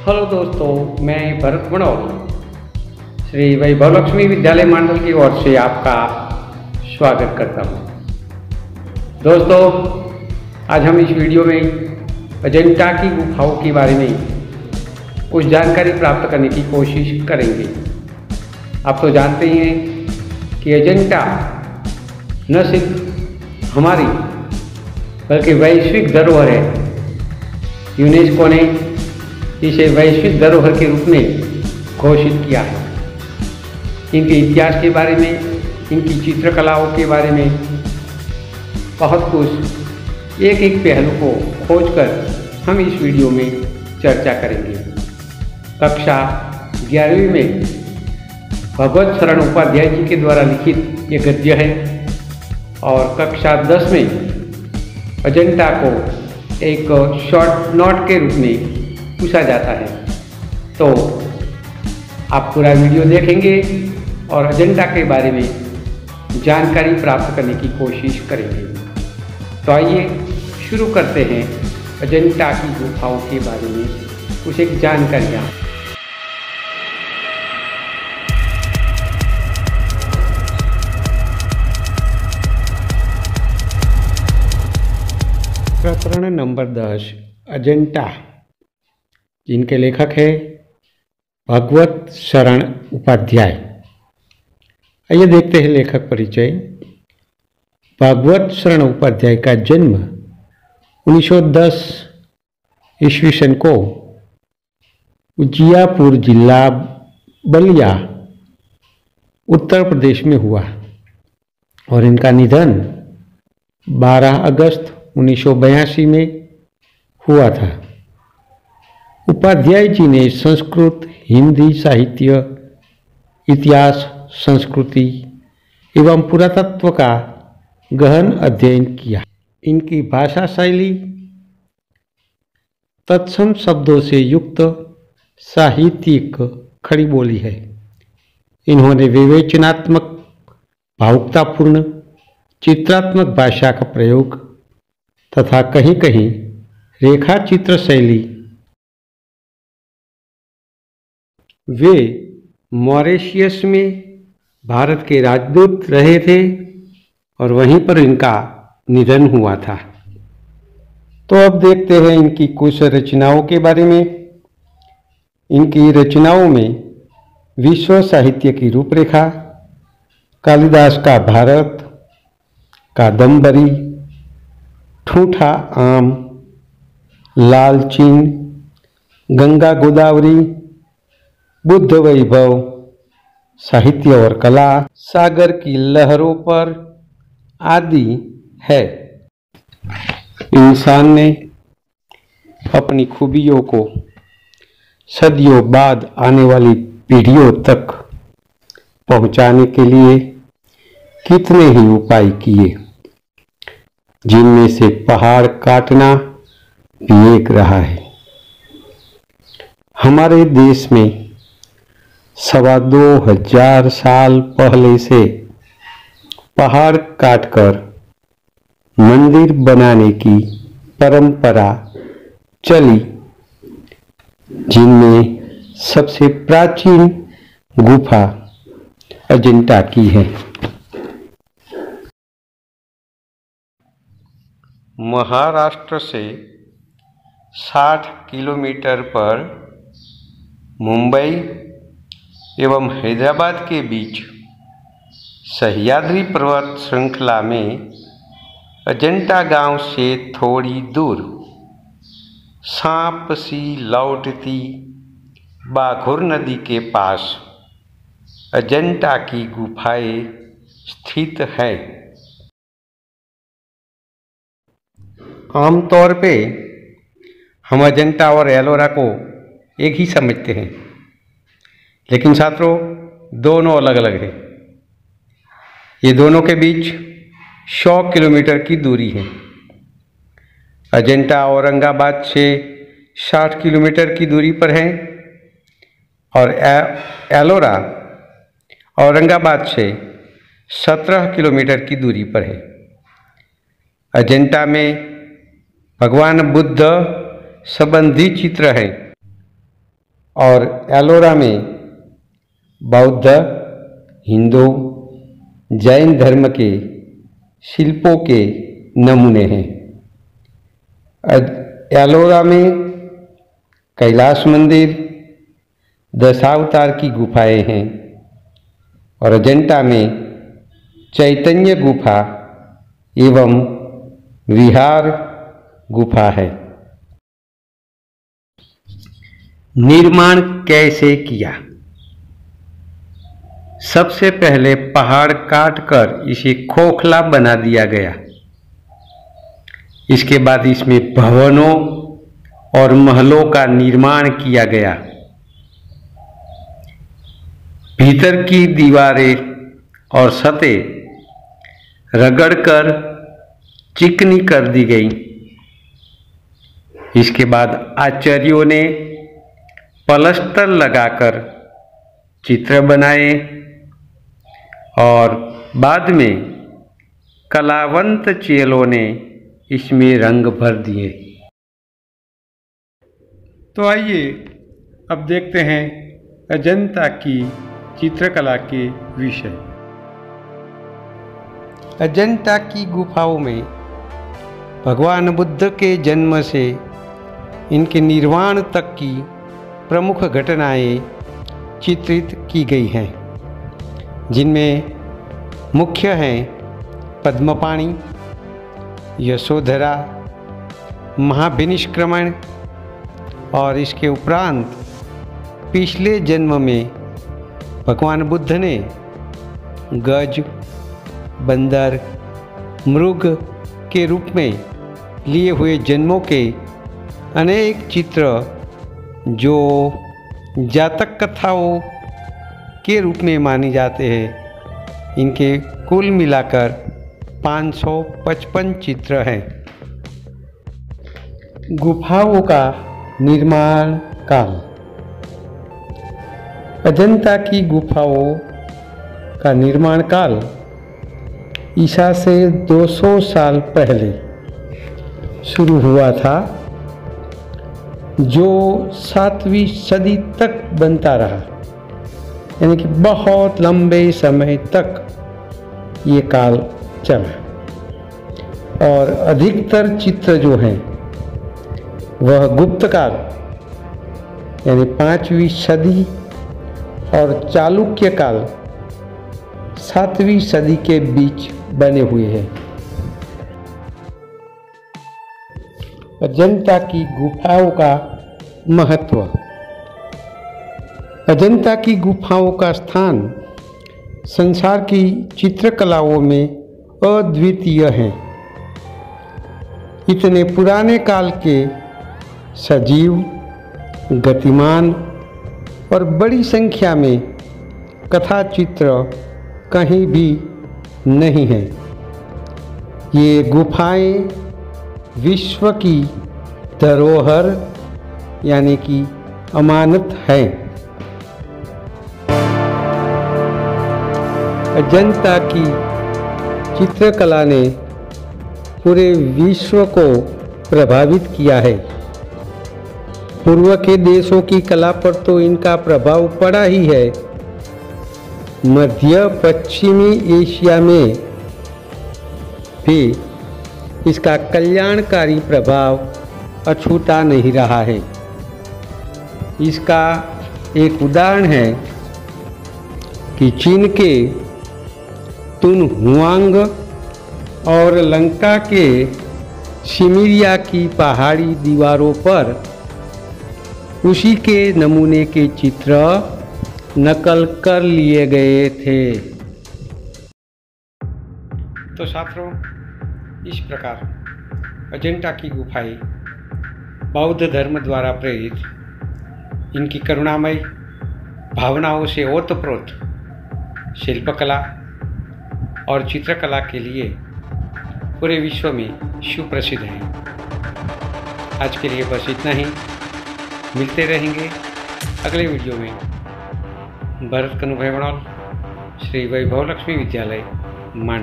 Hello दोस्तों, मैं भरत मनोहर श्री वैभव लक्ष्मी विद्यालय मंडल की ओर से आपका स्वागत करता हूँ। दोस्तों, आज हम इस वीडियो में अजंता की गुफाओं के बारे में कुछ जानकारी प्राप्त करने की कोशिश करेंगे। आप तो जानते ही हैं कि अजंता न सिर्फ हमारी बल्कि वैश्विक धरोहर है। यूनेस्को ने इसे वैश्विक धरोहर के रूप में घोषित किया है। इनके इतिहास के बारे में, इनकी चित्रकलाओं के बारे में बहुत कुछ एक एक पहलू को खोजकर हम इस वीडियो में चर्चा करेंगे। कक्षा 11वीं में भगवत शरण उपाध्याय जी के द्वारा लिखित ये गद्य है और कक्षा 10 में अजंता को एक शॉर्ट नोट के रूप में पूछा जाता है। तो आप पूरा वीडियो देखेंगे और अजंता के बारे में जानकारी प्राप्त करने की कोशिश करेंगे। तो आइए शुरू करते हैं अजंता की गुफाओं के बारे में कुछ एक जानकारियाँ। प्रकरण नंबर 10, अजंता, जिनके लेखक है भगवत शरण उपाध्याय। आइए देखते हैं लेखक परिचय। भगवत शरण उपाध्याय का जन्म 1910 ईस्वी सन को उजियापुर जिला बलिया उत्तर प्रदेश में हुआ और इनका निधन 12 अगस्त 1982 में हुआ था। उपाध्याय जी ने संस्कृत, हिंदी साहित्य, इतिहास, संस्कृति एवं पुरातत्व का गहन अध्ययन किया। इनकी भाषा शैली तत्सम शब्दों से युक्त साहित्यिक खड़ी बोली है। इन्होंने विवेचनात्मक, भावुकतापूर्ण, चित्रात्मक भाषा का प्रयोग तथा कहीं कहीं रेखा चित्र शैली। वे मॉरिशस में भारत के राजदूत रहे थे और वहीं पर इनका निधन हुआ था। तो अब देखते हैं इनकी कुछ रचनाओं के बारे में। इनकी रचनाओं में विश्व साहित्य की रूपरेखा, कालिदास का भारत, कादम्बरी, ठूठा आम, लालचीन, गंगा गोदावरी, बुद्ध वैभव, साहित्य और कला, सागर की लहरों पर आदि है। इंसान ने अपनी खूबियों को सदियों बाद आने वाली पीढ़ियों तक पहुंचाने के लिए कितने ही उपाय किए, जिनमें से पहाड़ काटना भी एक रहा है। हमारे देश में 2500 साल पहले से पहाड़ काटकर मंदिर बनाने की परंपरा चली, जिनमें सबसे प्राचीन गुफा अजंता की है। महाराष्ट्र से 60 किलोमीटर पर मुंबई एवं हैदराबाद के बीच सह्याद्री पर्वत श्रृंखला में अजंता गांव से थोड़ी दूर सांप सी लौटती बाघुर नदी के पास अजंता की गुफाएं स्थित है। आमतौर पे हम अजंता और एलोरा को एक ही समझते हैं, लेकिन छात्रों दोनों अलग अलग हैं। ये दोनों के बीच 100 किलोमीटर की दूरी है। अजंता औरंगाबाद से 60 किलोमीटर की दूरी पर है और एलोरा औरंगाबाद से 17 किलोमीटर की दूरी पर है। अजंता में भगवान बुद्ध संबंधी चित्र हैं। और एलोरा में बौद्ध, हिंदू, जैन धर्म के शिल्पों के नमूने हैं। एलोरा में कैलाश मंदिर, दशावतार की गुफाएं हैं और अजंता में चैतन्य गुफा एवं विहार गुफा है। निर्माण कैसे किया? सबसे पहले पहाड़ काटकर इसे खोखला बना दिया गया। इसके बाद इसमें भवनों और महलों का निर्माण किया गया। भीतर की दीवारें और सतह रगड़कर चिकनी कर दी गई। इसके बाद आचार्यों ने पलस्तर लगाकर चित्र बनाए और बाद में कलावंत चेलों ने इसमें रंग भर दिए। तो आइए अब देखते हैं अजंता की चित्रकला के विषय। अजंता की गुफाओं में भगवान बुद्ध के जन्म से इनके निर्वाण तक की प्रमुख घटनाएं चित्रित की गई हैं, जिनमें मुख्य हैं पद्मपाणि, यशोधरा, महाभिनिष्क्रमण और इसके उपरांत पिछले जन्म में भगवान बुद्ध ने गज, बंदर, मृग के रूप में लिए हुए जन्मों के अनेक चित्र जो जातक कथाओं के रूप में माने जाते हैं, इनके कुल मिलाकर 555 चित्र हैं। गुफाओं का निर्माण काल। अजंता की गुफाओं का निर्माण काल ईसा से 200 साल पहले शुरू हुआ था, जो 7वीं सदी तक बनता रहा। यानी कि बहुत लंबे समय तक ये काल चला और अधिकतर चित्र जो हैं वह गुप्त काल यानी 5वीं सदी और चालुक्य काल 7वीं सदी के बीच बने हुए हैं। अजंता की गुफाओं का महत्व। अजंता की गुफाओं का स्थान संसार की चित्रकलाओं में अद्वितीय है। इतने पुराने काल के सजीव, गतिमान और बड़ी संख्या में कथा चित्र कहीं भी नहीं हैं। ये गुफाएं विश्व की धरोहर यानी कि अमानत हैं। अजंता की चित्रकला ने पूरे विश्व को प्रभावित किया है। पूर्व के देशों की कला पर तो इनका प्रभाव पड़ा ही है, मध्य पश्चिमी एशिया में भी इसका कल्याणकारी प्रभाव अछूता नहीं रहा है। इसका एक उदाहरण है कि चीन के तुनहुआंग और लंका के सिमिरिया की पहाड़ी दीवारों पर उसी के नमूने के चित्र नकल कर लिए गए थे। तो छात्रों, इस प्रकार अजंता की गुफाएं बौद्ध धर्म द्वारा प्रेरित इनकी करुणामय भावनाओं से ओतप्रोत शिल्पकला और चित्रकला के लिए पूरे विश्व में सुप्रसिद्ध हैं। आज के लिए बस इतना ही। मिलते रहेंगे अगले वीडियो में। भरत कनु भाई बड़ौल, श्री वैभव लक्ष्मी विद्यालय, मांडा।